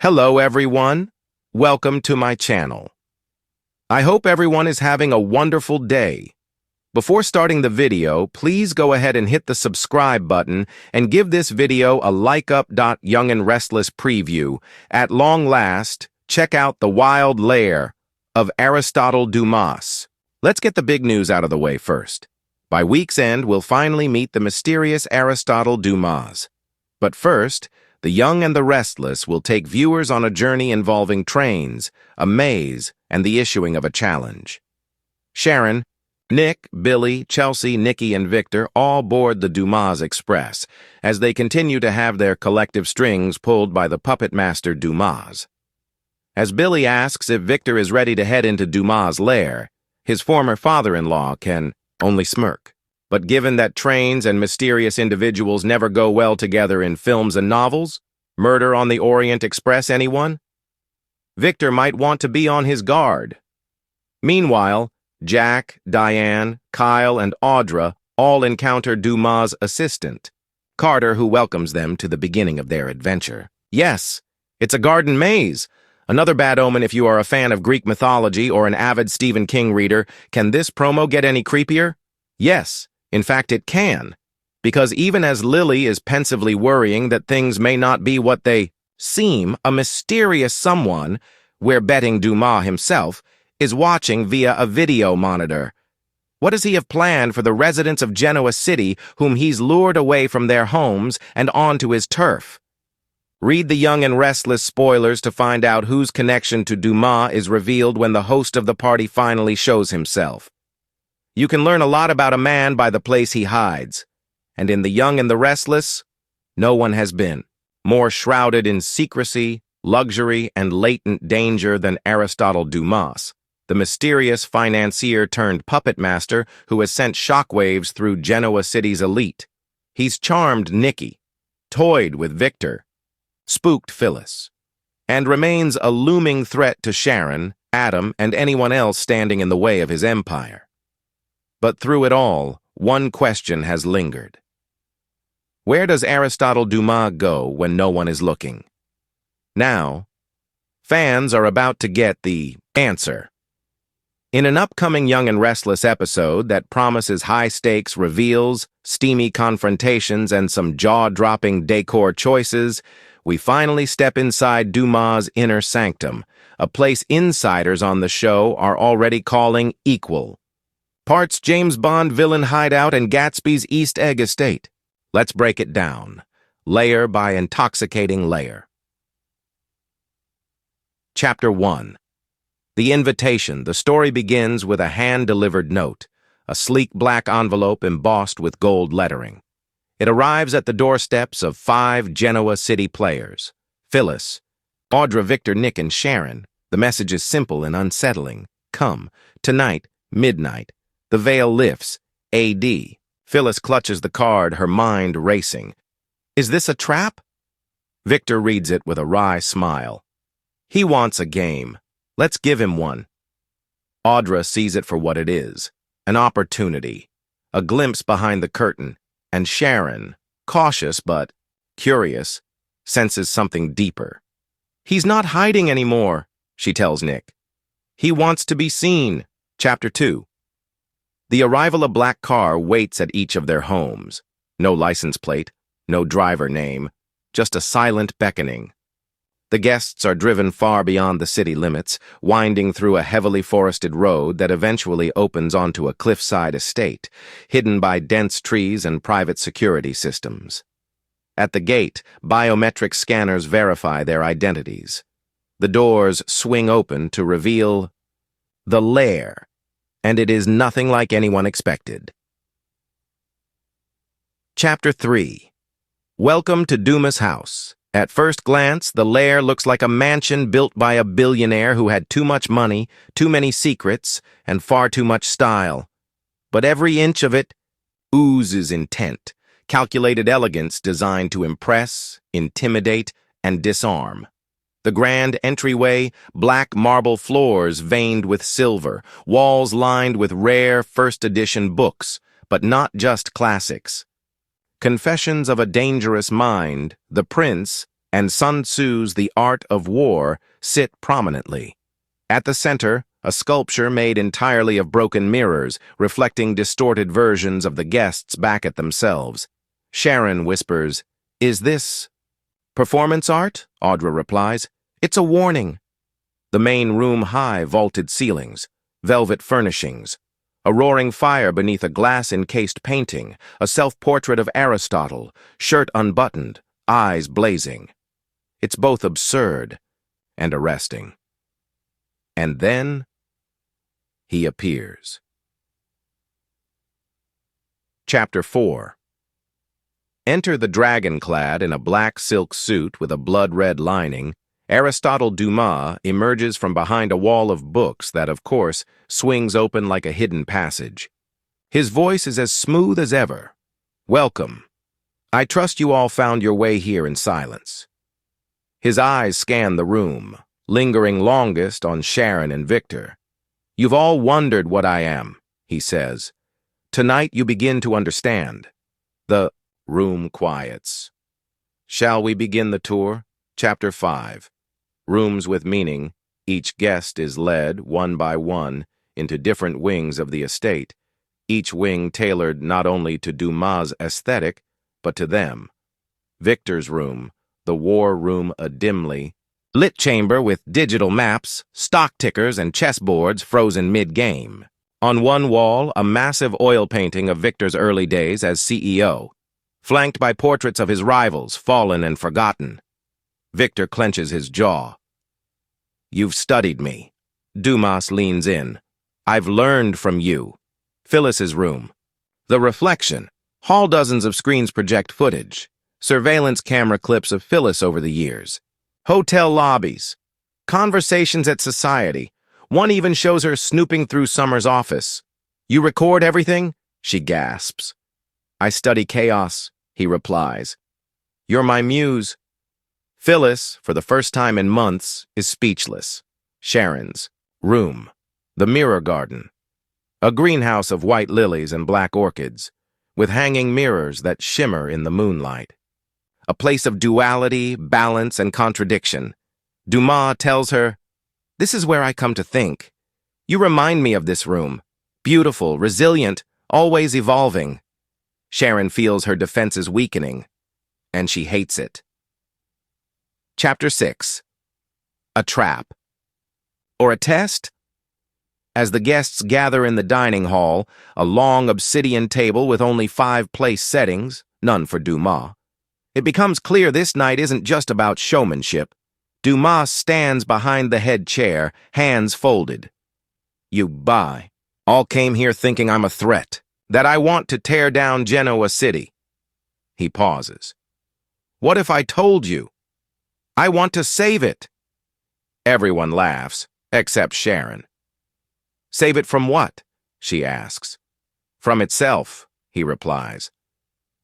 Hello everyone, welcome to my channel. I hope everyone is having a wonderful day. Before starting the video, please go ahead and hit the subscribe button and give this video a like up. Young and Restless preview. At long last, check out the wild lair of Aristotle Dumas. Let's get the big news out of the way first. By week's end, we'll finally meet the mysterious Aristotle Dumas. But first, The Young and the Restless will take viewers on a journey involving trains, a maze, and the issuing of a challenge. Sharon, Nick, Billy, Chelsea, Nikki, and Victor all board the Dumas Express as they continue to have their collective strings pulled by the puppet master Dumas. As Billy asks if Victor is ready to head into Dumas' lair, his former father-in-law can only smirk. But given that trains and mysterious individuals never go well together in films and novels, Murder on the Orient Express, anyone? Victor might want to be on his guard. Meanwhile, Jack, Diane, Kyle, and Audra all encounter Dumas' assistant, Carter, who welcomes them to the beginning of their adventure. Yes, it's a garden maze. Another bad omen if you are a fan of Greek mythology or an avid Stephen King reader. Can this promo get any creepier? Yes. In fact, it can, because even as Lily is pensively worrying that things may not be what they seem, a mysterious someone, we're betting Dumas himself, is watching via a video monitor. What does he have planned for the residents of Genoa City whom he's lured away from their homes and onto his turf? Read the Young and Restless spoilers to find out whose connection to Dumas is revealed when the host of the party finally shows himself. You can learn a lot about a man by the place he hides, and in The Young and the Restless, no one has been more shrouded in secrecy, luxury, and latent danger than Aristotle Dumas, the mysterious financier-turned-puppet master who has sent shockwaves through Genoa City's elite. He's charmed Nikki, toyed with Victor, spooked Phyllis, and remains a looming threat to Sharon, Adam, and anyone else standing in the way of his empire. But through it all, one question has lingered. Where does Aristotle Dumas go when no one is looking? Now, fans are about to get the answer. In an upcoming Young and Restless episode that promises high-stakes reveals, steamy confrontations, and some jaw-dropping decor choices, we finally step inside Dumas' inner sanctum, a place insiders on the show are already calling equal. Parts James Bond villain hideout and Gatsby's East Egg estate. Let's break it down, layer by intoxicating layer. Chapter 1. The invitation. The story begins with a hand-delivered note, a sleek black envelope embossed with gold lettering. It arrives at the doorsteps of 5 Genoa City players: Phyllis, Audra, Victor, Nick, and Sharon. The message is simple and unsettling. Come, tonight, midnight. The veil lifts. A.D. Phyllis clutches the card, her mind racing. Is this a trap? Victor reads it with a wry smile. He wants a game. Let's give him one. Audra sees it for what it is, an opportunity, a glimpse behind the curtain, and Sharon, cautious but curious, senses something deeper. He's not hiding anymore, she tells Nick. He wants to be seen. Chapter 2. The arrival of black car waits at each of their homes. No license plate, no driver name, just a silent beckoning. The guests are driven far beyond the city limits, winding through a heavily forested road that eventually opens onto a cliffside estate, hidden by dense trees and private security systems. At the gate, biometric scanners verify their identities. The doors swing open to reveal the lair, and it is nothing like anyone expected. Chapter 3. Welcome to Dumas' house. At first glance, the lair looks like a mansion built by a billionaire who had too much money, too many secrets, and far too much style. But every inch of it oozes intent, calculated elegance designed to impress, intimidate, and disarm. The grand entryway, black marble floors veined with silver, walls lined with rare first-edition books, but not just classics. Confessions of a Dangerous Mind, The Prince, and Sun Tzu's The Art of War sit prominently. At the center, a sculpture made entirely of broken mirrors, reflecting distorted versions of the guests back at themselves. Sharon whispers, "Is this performance art?" Audra replies, "It's a warning." The main room high vaulted ceilings, velvet furnishings, a roaring fire beneath a glass-encased painting, a self-portrait of Aristotle, shirt unbuttoned, eyes blazing. It's both absurd and arresting. And then he appears. Chapter 4. Enter the dragon-clad in a black silk suit with a blood-red lining. Aristotle Dumas emerges from behind a wall of books that, of course, swings open like a hidden passage. His voice is as smooth as ever. "Welcome. I trust you all found your way here in silence." His eyes scan the room, lingering longest on Sharon and Victor. "You've all wondered what I am," he says. "Tonight you begin to understand." The room quiets. Shall we begin the tour? Chapter 5. Rooms with meaning. Each guest is led, one by one, into different wings of the estate, each wing tailored not only to Dumas' aesthetic, but to them. Victor's room, the war room, a dimly lit chamber with digital maps, stock tickers, and chessboards frozen mid-game. On one wall, a massive oil painting of Victor's early days as CEO, flanked by portraits of his rivals, fallen and forgotten. Victor clenches his jaw. "You've studied me." Dumas leans in. "I've learned from you." Phyllis's room. The reflection. Hall dozens of screens project footage. Surveillance camera clips of Phyllis over the years. Hotel lobbies. Conversations at society. One even shows her snooping through Summer's office. "You record everything?" she gasps. "I study chaos," he replies. "You're my muse." Phyllis, for the first time in months, is speechless. Sharon's room. The mirror garden. A greenhouse of white lilies and black orchids, with hanging mirrors that shimmer in the moonlight. A place of duality, balance, and contradiction. Dumas tells her, "This is where I come to think. You remind me of this room. Beautiful, resilient, always evolving." Sharon feels her defenses weakening, and she hates it. Chapter 6. A trap. Or a test? As the guests gather in the dining hall, a long obsidian table with only 5 place settings, none for Dumas, it becomes clear this night isn't just about showmanship. Dumas stands behind the head chair, hands folded. "You all came here thinking I'm a threat, that I want to tear down Genoa City." He pauses. "What if I told you? I want to save it." Everyone laughs, except Sharon. "Save it from what?" she asks. "From itself," he replies.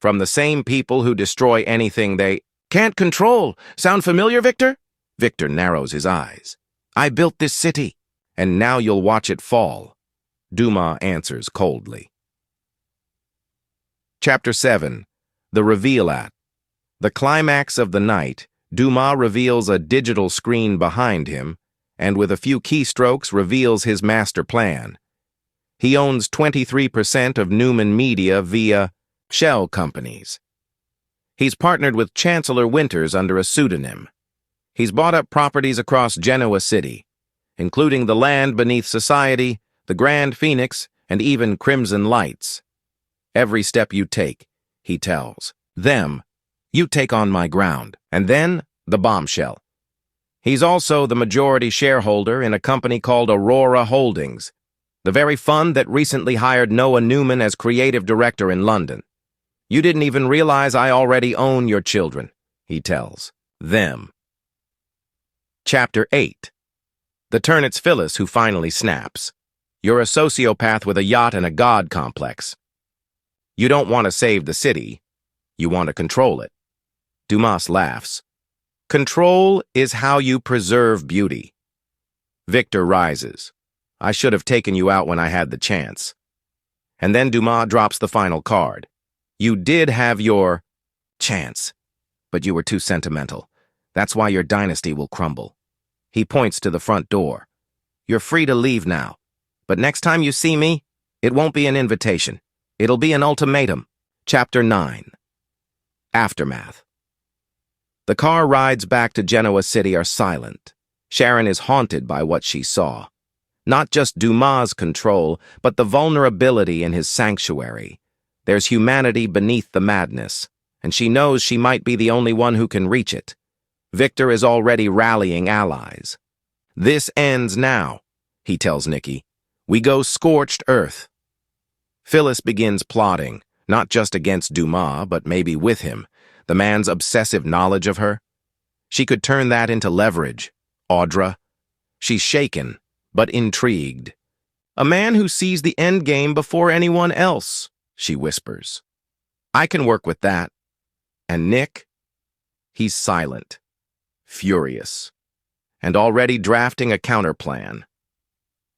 "From the same people who destroy anything they can't control. Sound familiar, Victor?" Victor narrows his eyes. "I built this city, and now you'll watch it fall." Dumas answers coldly. Chapter 7. The Reveal at. The climax of the night, Dumas reveals a digital screen behind him, and with a few keystrokes reveals his master plan. He owns 23% of Newman Media via shell companies. He's partnered with Chancellor Winters under a pseudonym. He's bought up properties across Genoa City, including the land beneath society, the Grand Phoenix, and even Crimson Lights. "Every step you take," he tells them, "you take on my ground." And then, the Bumbshall. He's also the majority shareholder in a company called Aurora Holdings, the very fund that recently hired Noah Newman as creative director in London. "You didn't even realize I already own your children," he tells them. Chapter 8. The turn it's Phyllis who finally snaps. "You're a sociopath with a yacht and a god complex. You don't want to save the city. You want to control it." Dumas laughs. "Control is how you preserve beauty." Victor rises. "I should have taken you out when I had the chance." And then Dumas drops the final card. "You did have your chance, but you were too sentimental. That's why your dynasty will crumble. He points to the front door. You're free to leave now. But next time you see me, it won't be an invitation. It'll be an ultimatum. Chapter 9. Aftermath. The car rides back to Genoa City are silent. Sharon is haunted by what she saw. Not just Dumas' control, but the vulnerability in his sanctuary. There's humanity beneath the madness, and she knows she might be the only one who can reach it. Victor is already rallying allies. This ends now, he tells Nikki. We go scorched earth. Phyllis begins plotting, not just against Dumas, but maybe with him, the man's obsessive knowledge of her. She could turn that into leverage. Audra. She's shaken, but intrigued. A man who sees the end game before anyone else, she whispers. I can work with that. And Nick? He's silent, furious, and already drafting a counterplan.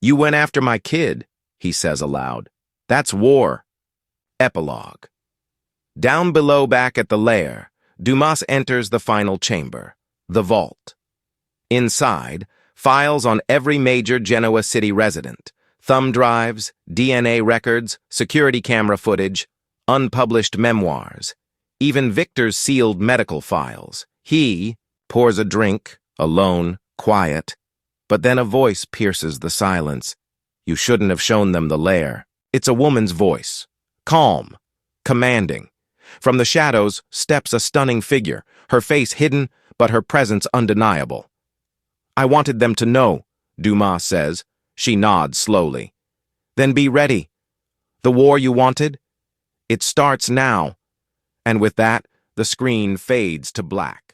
You went after my kid, he says aloud. That's war. Epilogue. Down below back at the lair, Dumas enters the final chamber, the vault. Inside, files on every major Genoa City resident, thumb drives, DNA records, security camera footage, unpublished memoirs, even Victor's sealed medical files. He pours a drink, alone, quiet, but then a voice pierces the silence. You shouldn't have shown them the lair. It's a woman's voice, calm, commanding. From the shadows steps a stunning figure, her face hidden, but her presence undeniable. I wanted them to know, Dumas says. She nods slowly. Then be ready. The war you wanted? It starts now. And with that, the screen fades to black.